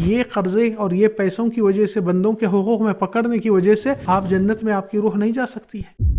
یہ قرضے اور یہ پیسوں کی وجہ سے، بندوں کے حقوق میں پکڑنے کی وجہ سے آپ جنت میں آپ کی روح نہیں جا سکتی ہے۔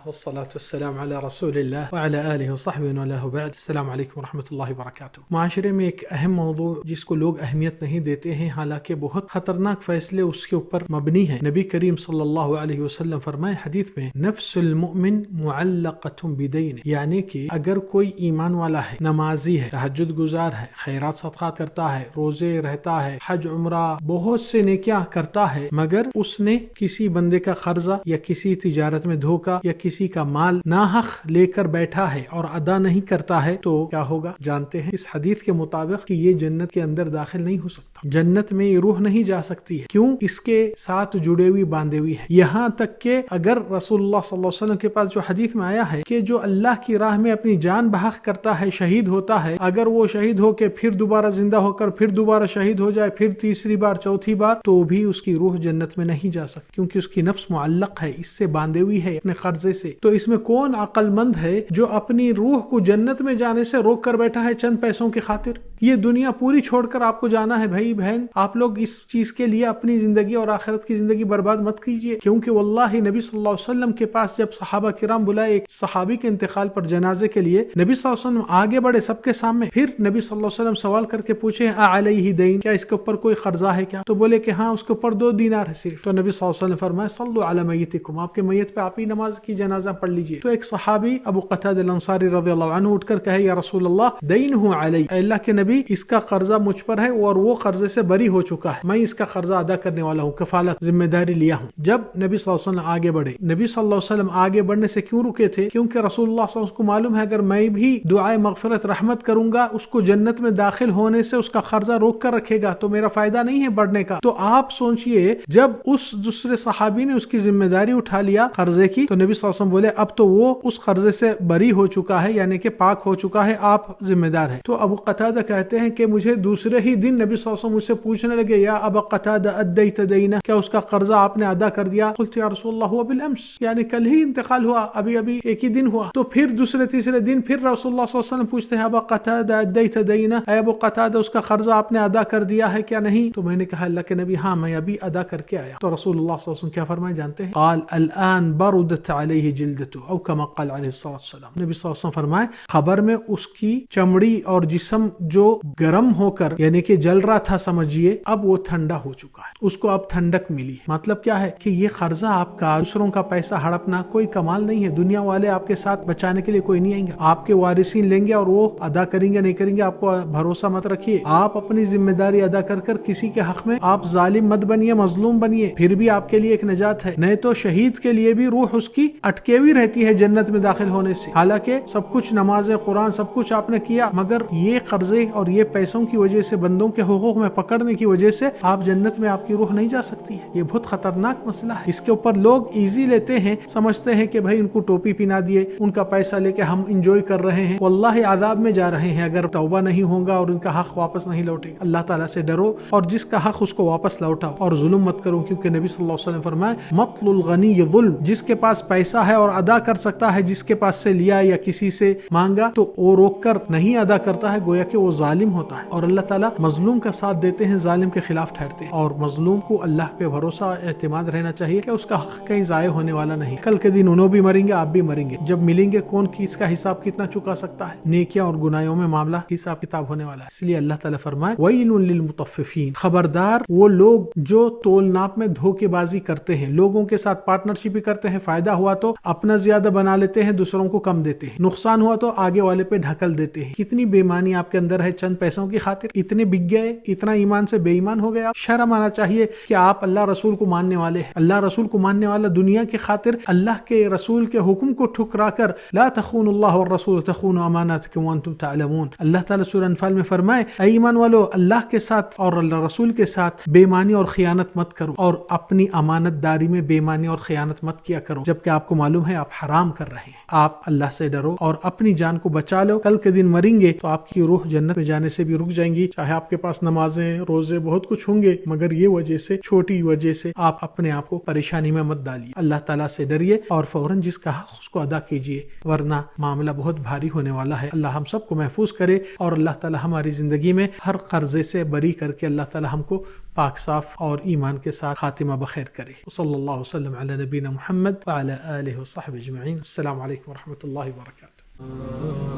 والصلاة والسلام على رسول اللہ وعلى آلہ وصحبہ وعلہ بعد۔ السلام علیکم ورحمۃ اللہ وبرکاتہ۔ معاشرے میں ایک اہم موضوع جس کو لوگ اہمیت نہیں دیتے ہیں، حالانکہ بہت خطرناک فیصلے اس کے اوپر مبنی ہیں۔ نبی کریم صلی اللہ علیہ وسلم فرمائے حدیث میں، نفس المؤمن معلقۃ بدین، یعنی کہ اگر کوئی ایمان والا ہے، نمازی ہے، تہجد گزار ہے، خیرات صدقات کرتا ہے، روزے رہتا ہے، حج عمرہ بہت سے نیکیاں کرتا ہے، مگر اس نے کسی بندے کا قرضہ یا کسی تجارت میں دھوکہ یا کسی کا مال ناحق لے کر بیٹھا ہے اور ادا نہیں کرتا ہے، تو کیا ہوگا جانتے ہیں؟ اس حدیث کے مطابق کہ یہ جنت کے اندر داخل نہیں ہو سکتا، جنت میں یہ روح نہیں جا سکتی ہے۔ کیوں؟ اس کے ساتھ جڑے ہوئی باندھے ہوئی ہے۔ یہاں تک کہ اگر رسول اللہ صلی اللہ علیہ وسلم کے پاس جو حدیث میں آیا ہے کہ جو اللہ کی راہ میں اپنی جان بحق کرتا ہے، شہید ہوتا ہے، اگر وہ شہید ہو کے پھر دوبارہ زندہ ہو کر پھر دوبارہ شہید ہو جائے، پھر تیسری بار چوتھی بار، تو بھی اس کی روح جنت میں نہیں جا سکتی، کیونکہ اس کی نفس معلق ہے، اس سے باندھے ہوئی ہے اپنے قرضے سے۔ تو اس میں کون عقل مند ہے جو اپنی روح کو جنت میں جانے سے روک کر بیٹھا ہے چند پیسوں کی خاطر؟ یہ دنیا پوری چھوڑ کر آپ کو جانا ہے بھائی بہن، آپ لوگ اس چیز کے لیے اپنی زندگی اور آخرت کی زندگی برباد مت کیجیے، کیونکہ واللہ نبی صلی اللہ علیہ وسلم کے پاس جب صحابہ کرام بلائے ایک صحابی کے انتقال پر جنازے کے لیے، نبی صلی اللہ علیہ وسلم آگے بڑھے سب کے سامنے، پھر نبی صلی اللہ علیہ وسلم سوال کر کے پوچھے، علیہ دین، کیا اس کے اوپر کوئی قرضہ ہے کیا؟ تو بولے کہ ہاں، اس کے اوپر 2 دینار ہے صرف۔ تو نبی صلی اللہ علیہ وسلم فرمایا، صلوا علی میتکم، آپ کے میت پہ آپ ہی نماز کی جنازہ پڑھ لیجیے۔ تو ایک صحابی ابو قتادہ الانصاری رضی اللہ عنہ اٹھ کر کہے، یا رسول اللہ دینہ علی، اے اللہ کے نبی، اس کا قرضہ مجھ پر ہے اور وہ قرضے سے بری ہو چکا ہے، میں اس کا قرضہ ادا کرنے والا ہوں، کفالت ذمہ داری لیا ہوں۔ جب نبی صلی اللہ علیہ وسلم آگے بڑھے، نبی صلی اللہ علیہ وسلم آگے بڑھنے سے کیوں رکے تھے؟ کیونکہ رسول اللہ صلی اللہ علیہ وسلم کو معلوم ہے اگر میں بھی دعائے مغفرت رحمت کروں گا، اس کو جنت میں داخل ہونے سے اس کا قرضہ روک کر رکھے گا، تو میرا فائدہ نہیں ہے بڑھنے کا۔ تو آپ سوچئے، جب اس دوسرے صحابی نے اس کی ذمہ داری اٹھا لیا قرضے کی، تو نبی صلی اللہ علیہ وسلم بولے اب تو وہ اس قرضے سے بری ہو چکا ہے، یعنی کہ پاک ہو چکا ہے، آپ ذمہ دار ہیں۔ تو ابو قتادہ کہتے ہیں کہ مجھے دوسرے ہی دن نبی صلی اللہ علیہ وسلم مجھ سے پوچھنے لگے، یا ابا قتادہ ادیت دینہ، کیا اس کا قرضہ آپ نے ادا کر دیا؟ قلت یا رسول اللہ هو بالامس، یعنی کل ہی انتقال ہوا، ابھی ایک ہی دن ہوا۔ تو پھر دوسرے تیسرے دن پھر رسول اللہ صلی اللہ علیہ وسلم پوچھتے ہیں، ابا قتادہ ادیت دینہ، اے ابو قتادہ اس کا قرضہ آپ نے ادا کر دیا ہے کیا نہیں؟ تو میں نے کہا اللہ کے نبی ہاں، میں ابھی ادا کر کے آیا۔ تو رسول اللہ صلی اللہ علیہ وسلم کیا فرمائے جانتے ہیں؟ قال الان بردت علیہ جلدته، او کما قال علیہ الصلوۃ والسلام، نبی صلی اللہ علیہ وسلم فرمائے خبر میں اس کی چمڑی اور جسم جو گرم ہو کر یعنی کہ جل رہا تھا، سمجھیے اب وہ ٹھنڈا ہو چکا ہے، اس کو اب ٹھنڈک ملی۔ مطلب کیا ہے کہ یہ قرضہ آپ کا، دوسروں کا پیسہ ہڑپنا کوئی کمال نہیں ہے، دنیا والے آپ کے ساتھ بچانے کے لیے کوئی نہیں آئیں گے، آپ کے وارثین لیں گے اور وہ ادا کریں گے نہیں کریں گے، آپ کو بھروسہ مت رکھیے۔ آپ اپنی ذمہ داری ادا کر کر کسی کے حق میں آپ ظالم مت بنیے، مظلوم بنیے، پھر بھی آپ کے لیے ایک نجات ہے۔ نہیں تو شہید کے لیے بھی روح اس کی اٹکے ہوئی رہتی ہے جنت میں داخل ہونے سے، حالانکہ سب کچھ نمازیں، قرآن، سب کچھ آپ نے کیا، مگر یہ قرضے اور یہ پیسوں کی وجہ سے، بندوں کے حقوق میں پکڑنے کی وجہ سے آپ جنت میں آپ کی روح نہیں جا سکتی ہے۔ یہ بہت خطرناک مسئلہ ہے، اس کے اوپر لوگ ایزی لیتے ہیں، سمجھتے ہیں کہ بھائی ان کو ٹوپی پہنا دیے، ان کا پیسہ لے کے ہم انجوائے کر رہے ہیں، واللہ عذاب میں جا رہے ہیں اگر توبہ نہیں ہوگا اور ان کا حق واپس نہیں لوٹے گا۔ اللہ تعالیٰ سے ڈرو اور جس کا حق اس کو واپس لوٹاؤ اور ظلم مت کرو، کیونکہ نبی صلی اللہ علیہ وسلم فرمائے مطل الغنی ظلم، جس کے پاس پیسہ ہے اور ادا کر سکتا ہے، جس کے پاس سے لیا یا کسی سے مانگا تو وہ روک کر نہیں ادا کرتا ہے، گویا کہ وہ ظالم ہوتا ہے، اور اللہ تعالیٰ مظلوم کا ساتھ دیتے ہیں، ظالم کے خلاف ٹھہرتے ہیں، اور مظلوم کو اللہ پہ بھروسہ اعتماد رہنا چاہیے کہ اس کا حق کہیں ضائع ہونے والا نہیں، کل کے دن انہوں بھی مریں گے، آپ بھی مریں گے، جب ملیں گے کون کس کا حساب کتنا چکا سکتا ہے، نیکیاں اور گناہوں میں معاملہ حساب کتاب ہونے والا ہے۔ اس لیے اللہ تعالیٰ فرمائے ویل للمطففین، خبردار وہ لوگ جو تول ناپ میں دھوکے بازی کرتے ہیں، لوگوں کے ساتھ پارٹنرشپ کرتے ہیں، فائدہ ہوا تو اپنا زیادہ بنا لیتے ہیں، دوسروں کو کم دیتے ہیں، نقصان ہوا تو آگے والے پہ ڈھکل دیتے ہیں۔ کتنی بے ایمانی آپ کے اندر ہے، چند پیسوں کی خاطر اتنے بک گئے، اتنا ایمان سے بے ایمان ہو گیا۔ شرم آنا چاہیے کہ آپ اللہ رسول کو ماننے والے ہیں، اللہ رسول کو ماننے والا دنیا کی خاطر اللہ کے رسول کے حکم کو ٹھکرا کر لا تخونوا اللہ والرسول تخونوا اماناتکم وانتم تعلمون، اللہ تعالیٰ سورہ انفال میں فرمائے اے ایمان والو، اللہ کے ساتھ اور اللہ رسول کے ساتھ بے ایمانی اور خیانت مت کرو، اور اپنی امانت داری میں بے ایمانی اور خیانت مت کیا کرو، جبکہ آپ کو معلوم ہے آپ حرام کر رہے ہیں۔ آپ اللہ سے ڈرو اور اپنی جان کو بچا لو، کل کے دن مریں گے تو آپ کی روح جنت میں میں جانے سے بھی رک جائیں گی. چاہے آپ کے پاس نمازیں روزے بہت کچھ ہوں گے مگر یہ وجہ سے چھوٹی وجہ سے آپ اپنے آپ کو پریشانی میں مت ڈالیے. اللہ تعالیٰ سے ڈریے اور فوراً جس کا حق اس کو ادا کیجیے ورنہ معاملہ بہت بھاری ہونے والا ہے. اللہ ہم سب کو محفوظ کرے اور اللہ تعالیٰ ہماری زندگی میں ہر قرضے سے بری کر کے اللہ تعالیٰ ہم کو پاک صاف اور ایمان کے ساتھ خاتمہ بخیر کرے. صلی اللہ وسلم علی نبینا محمد وعلی آلہ وصحبہ اجمعین. السلام علیکم ورحمۃ اللہ وبرکاتہ.